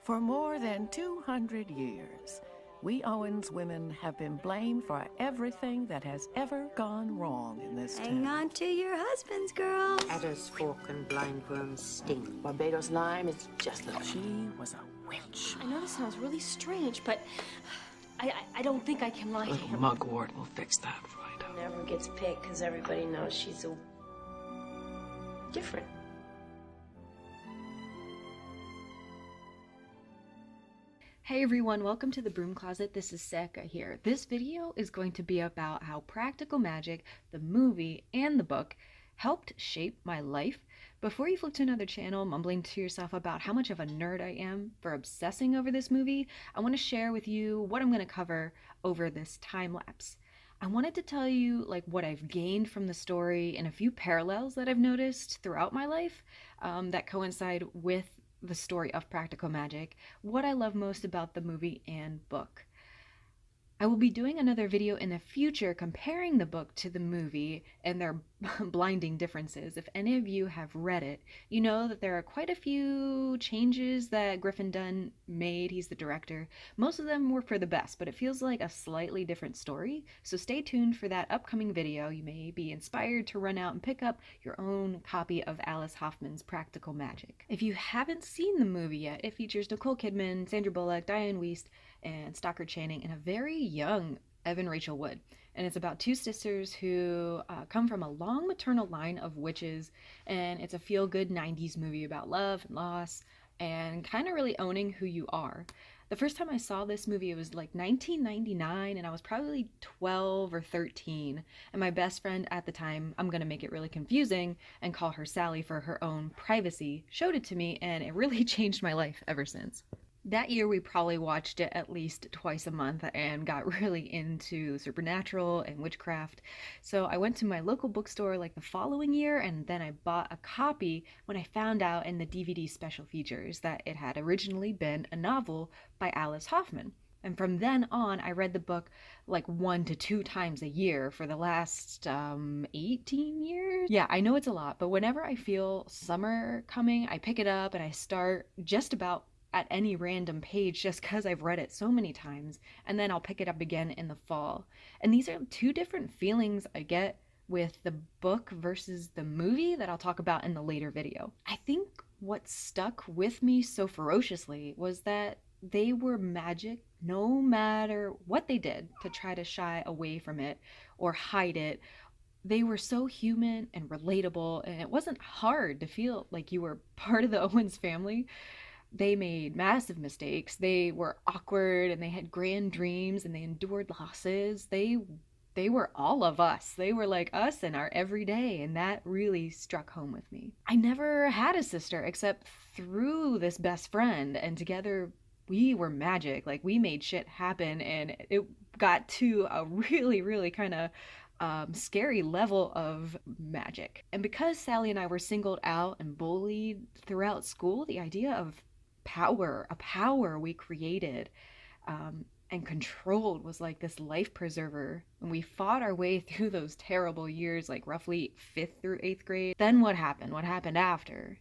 For more than 200 years, we Owens women have been blamed for everything that has ever gone wrong in this Hang town. on to your husbands, girls. Adder's fork and blindworm's sting. Barbados lime is just little. She was a witch. I know this sounds really strange, but I don't think I can lie to Little him. mugwort will fix that right up. Never gets picked because everybody knows she's different. Hey everyone, welcome to the Broom Closet. This is Seka here. This video is going to be about how Practical Magic, the movie, and the book helped shape my life. Before you flip to another channel mumbling to yourself about how much of a nerd I am for obsessing over this movie, I want to share with you what I'm going to cover over this time lapse. I wanted to tell you what I've gained from the story and a few parallels that I've noticed throughout my life that coincide with the story of Practical Magic, what I love most about the movie and book. I will be doing another video in the future comparing the book to the movie and their blinding differences. If any of you have read it, you know that there are quite a few changes that Griffin Dunn made. He's the director. Most of them were for the best, but it feels like a slightly different story. So stay tuned for that upcoming video. You may be inspired to run out and pick up your own copy of Alice Hoffman's Practical Magic. If you haven't seen the movie yet, it features Nicole Kidman, Sandra Bullock, Diane Wiest, and Stockard Channing, and a very young Evan Rachel Wood. And it's about two sisters who come from a long maternal line of witches, and it's a feel-good 90s movie about love and loss and kind of really owning who you are. The first time I saw this movie, it was like 1999, and I was probably 12 or 13. And my best friend at the time, I'm going to make it really confusing and call her Sally for her own privacy, showed it to me, and it really changed my life ever since. That year we probably watched it at least twice a month and got really into supernatural and witchcraft. So I went to my local bookstore the following year, and then I bought a copy when I found out in the DVD special features that it had originally been a novel by Alice Hoffman. And from then on, I read the book 1 to 2 times a year for the last 18 years. Yeah, I know it's a lot, but whenever I feel summer coming, I pick it up and I start just about at any random page just because I've read it so many times, and then I'll pick it up again in the fall. And these are two different feelings I get with the book versus the movie that I'll talk about in the later video. I think what stuck with me so ferociously was that they were magic no matter what they did to try to shy away from it or hide it. They were so human and relatable, and it wasn't hard to feel like you were part of the Owens family. They made massive mistakes. They were awkward, and they had grand dreams, and they endured losses. They were all of us. They were like us in our everyday, and that really struck home with me. I never had a sister except through this best friend, and together we were magic. We made shit happen, and it got to a really, really kind of scary level of magic. And because Sally and I were singled out and bullied throughout school, the idea of a power we created and controlled was like this life preserver. And we fought our way through those terrible years, roughly 5th through 8th grade. Then what happened? What happened after?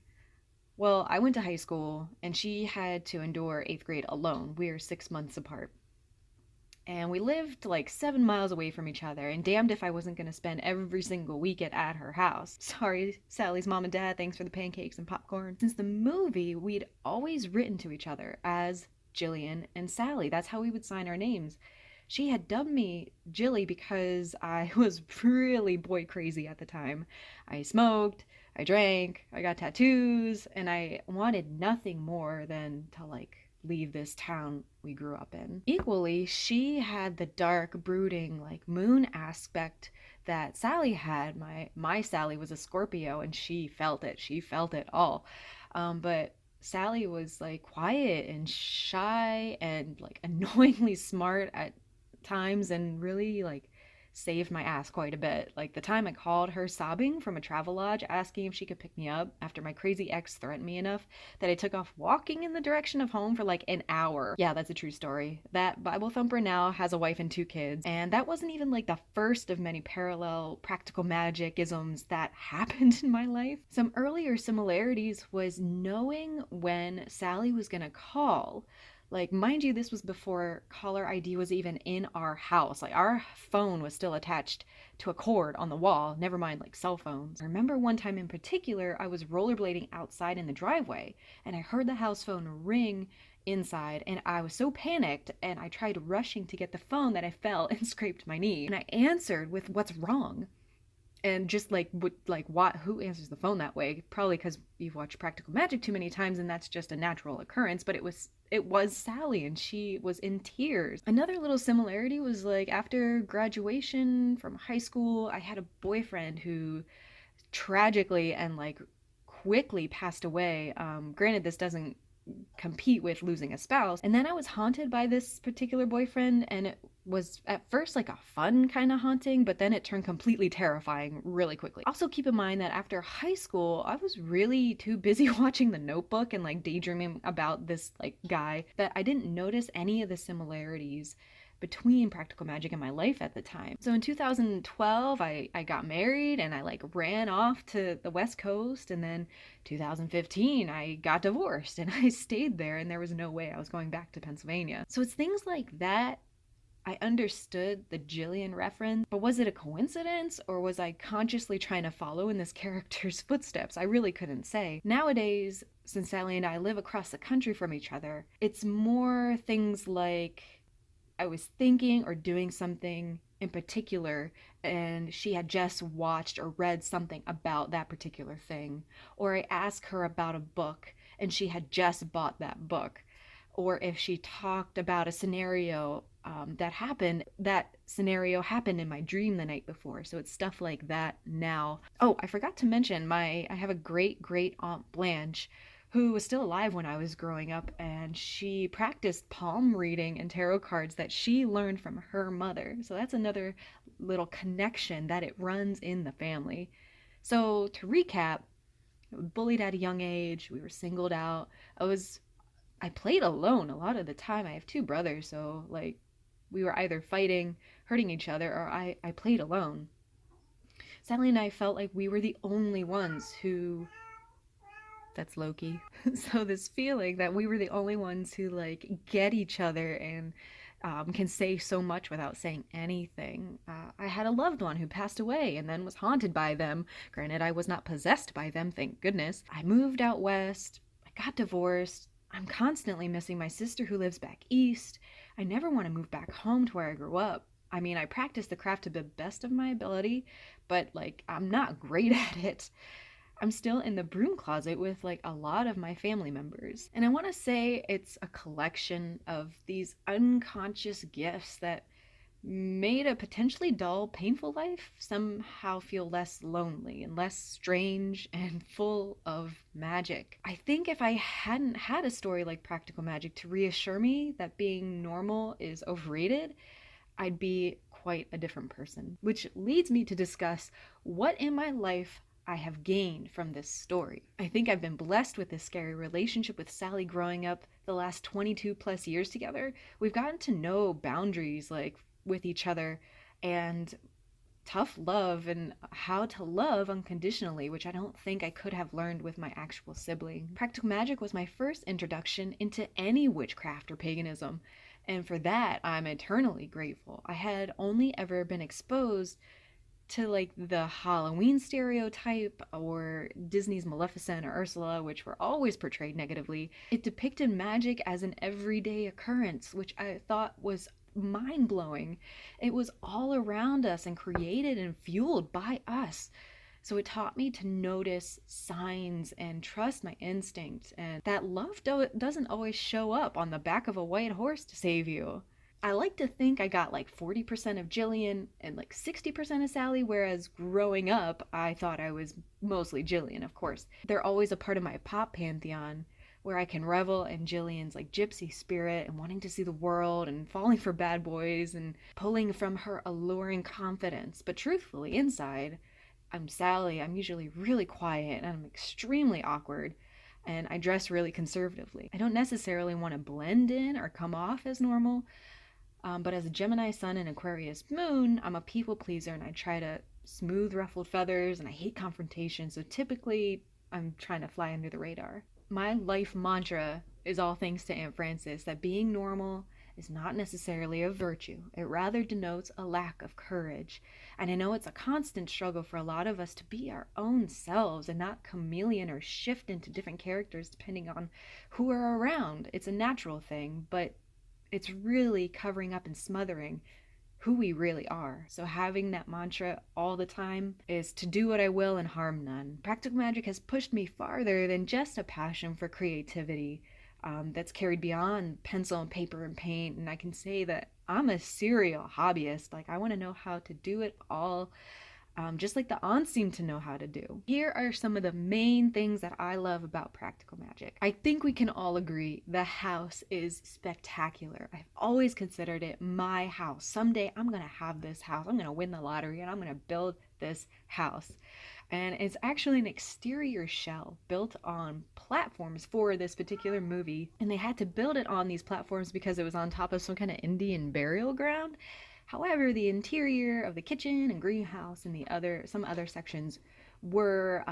Well, I went to high school, and she had to endure 8th grade alone. We were 6 months apart. And we lived 7 miles away from each other, and damned if I wasn't going to spend every single weekend at her house. Sorry, Sally's mom and dad, thanks for the pancakes and popcorn. Since the movie, we'd always written to each other as Jillian and Sally. That's how we would sign our names. She had dubbed me Jilly because I was really boy crazy at the time. I smoked, I drank, I got tattoos, and I wanted nothing more than to leave this town we grew up in. Equally, she had the dark, brooding, moon aspect that Sally had. My Sally was a Scorpio, and she felt it all. But Sally was quiet and shy and annoyingly smart at times, and really saved my ass quite a bit. Like the time I called her sobbing from a travel lodge asking if she could pick me up after my crazy ex threatened me enough that I took off walking in the direction of home for like an hour. Yeah, that's a true story. That Bible thumper now has a wife and 2 kids, and that wasn't even like the first of many parallel practical magic isms that happened in my life. Some earlier similarities was knowing when Sally was gonna call. Like, mind you, this was before caller ID was even in our house. Like, our phone was still attached to a cord on the wall, never mind like cell phones. I remember one time in particular, I was rollerblading outside in the driveway, and I heard the house phone ring inside, and I was so panicked, and I tried rushing to get the phone that I fell and scraped my knee. And I answered with, "What's wrong?" And just like, what? Who answers the phone that way? Probably because you've watched Practical Magic too many times, and that's just a natural occurrence. But it was Sally, and she was in tears. Another little similarity was like after graduation from high school, I had a boyfriend who tragically and like quickly passed away. Granted, this doesn't compete with losing a spouse. And then I was haunted by this particular boyfriend, and it was at first like a fun kind of haunting, but then it turned completely terrifying really quickly. Also keep in mind that after high school, I was really too busy watching The Notebook and like daydreaming about this like guy that I didn't notice any of the similarities between practical magic in my life at the time. So in 2012, I got married and I like ran off to the West Coast, and then 2015, I got divorced and I stayed there, and there was no way I was going back to Pennsylvania. So it's things like that. I understood the Jillian reference, but was it a coincidence, or was I consciously trying to follow in this character's footsteps? I really couldn't say. Nowadays, since Sally and I live across the country from each other, it's more things like I was thinking or doing something in particular, and she had just watched or read something about that particular thing. Or I asked her about a book, and she had just bought that book. Or if she talked about a scenario that happened, that scenario happened in my dream the night before. So it's stuff like that now. Oh, I forgot to mention, I have a great aunt Blanche who was still alive when I was growing up, and she practiced palm reading and tarot cards that she learned from her mother. So that's another little connection that it runs in the family. So to recap, I was bullied at a young age. We were singled out. I played alone a lot of the time. I have 2 brothers, so like we were either fighting, hurting each other, or I played alone. Sally and I felt like we were the only ones who... That's Loki. So this feeling that we were the only ones who like get each other and can say so much without saying anything. I had a loved one who passed away and then was haunted by them. Granted, I was not possessed by them, thank goodness. I moved out west. I got divorced. I'm constantly missing my sister who lives back east. I never want to move back home to where I grew up. I mean, I practice the craft to the best of my ability, but like I'm not great at it. I'm still in the broom closet with like a lot of my family members. And I want to say it's a collection of these unconscious gifts that made a potentially dull, painful life somehow feel less lonely and less strange and full of magic. I think if I hadn't had a story like Practical Magic to reassure me that being normal is overrated, I'd be quite a different person. Which leads me to discuss what in my life I have gained from this story. I think I've been blessed with this scary relationship with Sally growing up the last 22 plus years together. We've gotten to know boundaries like with each other and tough love and how to love unconditionally, which I don't think I could have learned with my actual sibling. Practical Magic was my first introduction into any witchcraft or paganism, and for that I'm eternally grateful. I had only ever been exposed to like the Halloween stereotype or Disney's Maleficent or Ursula, which were always portrayed negatively. It depicted magic as an everyday occurrence, which I thought was mind-blowing. It was all around us and created and fueled by us. So it taught me to notice signs and trust my instincts, and that love doesn't always show up on the back of a white horse to save you. I like to think I got like 40% of Jillian and like 60% of Sally, whereas growing up, I thought I was mostly Jillian, of course. They're always a part of my pop pantheon, where I can revel in Jillian's like gypsy spirit and wanting to see the world and falling for bad boys and pulling from her alluring confidence. But truthfully, inside, I'm Sally. I'm usually really quiet and I'm extremely awkward, and I dress really conservatively. I don't necessarily want to blend in or come off as normal, but as a Gemini sun and Aquarius moon, I'm a people pleaser and I try to smooth ruffled feathers and I hate confrontation, so typically I'm trying to fly under the radar. My life mantra is, all thanks to Aunt Frances, that being normal is not necessarily a virtue. It rather denotes a lack of courage. And I know it's a constant struggle for a lot of us to be our own selves and not chameleon or shift into different characters depending on who are around. It's a natural thing, but it's really covering up and smothering who we really are. So having that mantra all the time is to do what I will and harm none. Practical magic has pushed me farther than just a passion for creativity that's carried beyond pencil and paper and paint. And I can say that I'm a serial hobbyist. Like, I want to know how to do it all, just like the aunts seem to know how to do. Here are some of the main things that I love about practical magic. I think we can all agree the house is spectacular. I've always considered it my house. Someday I'm going to have this house. I'm going to win the lottery and I'm going to build this house. And it's actually an exterior shell built on platforms for this particular movie. And they had to build it on these platforms because it was on top of some kind of Indian burial ground. However, the interior of the kitchen and greenhouse and some other sections were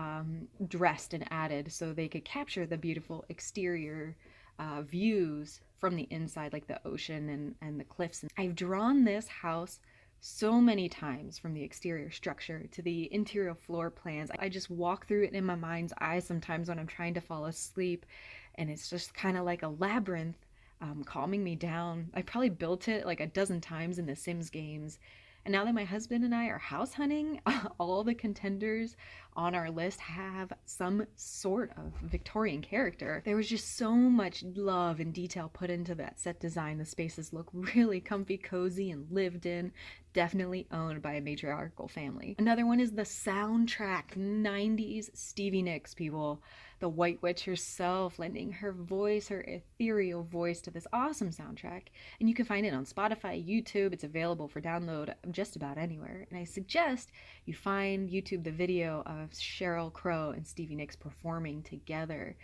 dressed and added so they could capture the beautiful exterior views from the inside, like the ocean and the cliffs. I've drawn this house so many times, from the exterior structure to the interior floor plans. I just walk through it in my mind's eye sometimes when I'm trying to fall asleep, and it's just kind of like a labyrinth, calming me down. I probably built it like a dozen times in the Sims games. And now that my husband and I are house hunting, all the contenders on our list have some sort of Victorian character. There was just so much love and detail put into that set design. The spaces look really comfy, cozy, and lived in. Definitely owned by a matriarchal family. Another one is the soundtrack. 90s Stevie Nicks, people. The White Witch herself lending her voice, her ethereal voice, to this awesome soundtrack. And you can find it on Spotify, YouTube. It's available for download just about anywhere. And I suggest you find YouTube the video of Sheryl Crow and Stevie Nicks performing together.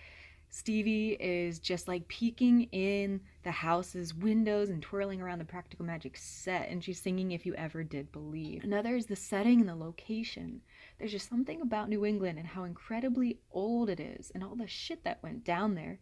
Stevie is just like peeking in the house's windows and twirling around the practical magic set, and she's singing If You Ever Did Believe. Another is the setting and the location. There's just something about New England and how incredibly old it is and all the shit that went down there.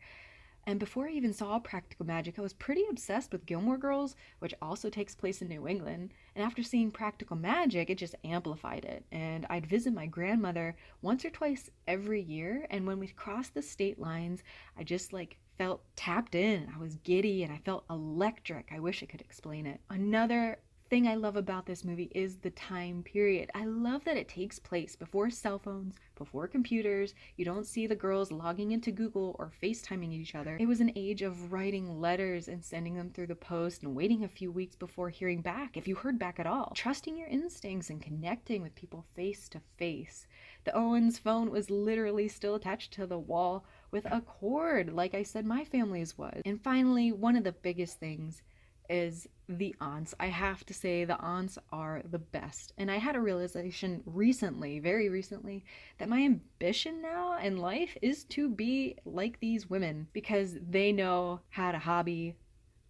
And before I even saw Practical Magic, I was pretty obsessed with Gilmore Girls, which also takes place in New England. And after seeing Practical Magic, it just amplified it. And I'd visit my grandmother once or twice every year. And when we crossed the state lines, I just felt tapped in. I was giddy and I felt electric. I wish I could explain it. Another thing I love about this movie is the time period. I love that it takes place before cell phones, before computers. You don't see the girls logging into Google or FaceTiming each other. It was an age of writing letters and sending them through the post and waiting a few weeks before hearing back, if you heard back at all. Trusting your instincts and connecting with people face to face. The Owens phone was literally still attached to the wall with a cord, like I said my family's was. And finally, one of the biggest things is the aunts. I have to say the aunts are the best. And I had a realization recently, very recently, that my ambition now in life is to be like these women, because they know how to hobby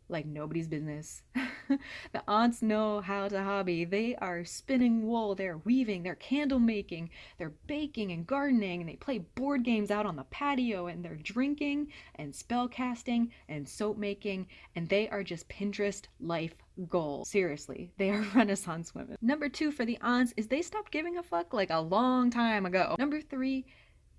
like nobody's business. The aunts know how to hobby. They are spinning wool, they're weaving, they're candle making, they're baking and gardening, and they play board games out on the patio, and they're drinking and spell casting and soap making, and they are just Pinterest life goals. Seriously, they are Renaissance women. Number 2 for the aunts is they stopped giving a fuck like a long time ago. Number 3,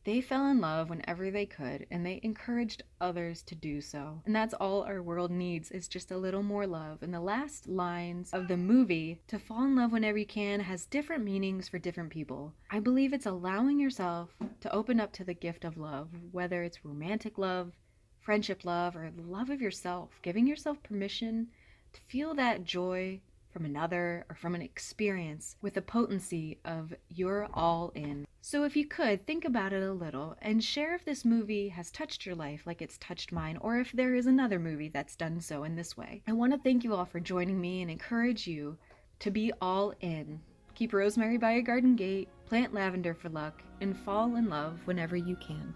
they fell in love whenever they could, and they encouraged others to do so. And that's all our world needs, is just a little more love. And the last lines of the movie, to fall in love whenever you can, has different meanings for different people. I believe it's allowing yourself to open up to the gift of love, whether it's romantic love, friendship love, or love of yourself. Giving yourself permission to feel that joy from another, or from an experience with the potency of you're all in. So if you could, think about it a little and share if this movie has touched your life like it's touched mine, or if there is another movie that's done so in this way. I want to thank you all for joining me and encourage you to be all in. Keep rosemary by your garden gate, plant lavender for luck, and fall in love whenever you can.